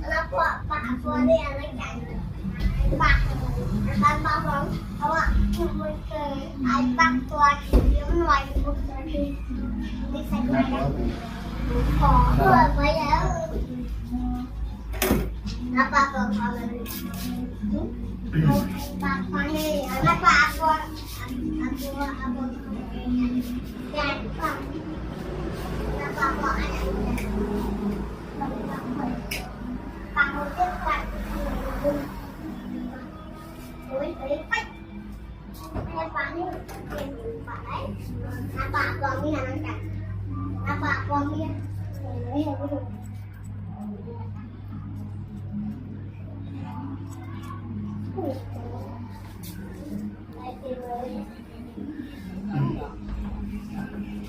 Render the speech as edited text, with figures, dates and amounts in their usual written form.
แล้วปากตัวเรียนอะไรกันปากร้องเพราะว่ามันเคยไอ้ปากตัวเดียวมันไวทุกตัวที่ไม่ใส่ไปแล้วขอเปิดไว้แล้วแล้วปากตัวเขาเลยปากฟังเลยแล้วปากตัวแกนปากแล้วปากตัวอันนั้นปากมันจะปากโอ้ยไปให้ปากนี่เป็นปากไหนปากตัวมีอะไรกันปากตัวมีไม่เห็นไม่ดูไอ้ตีเลย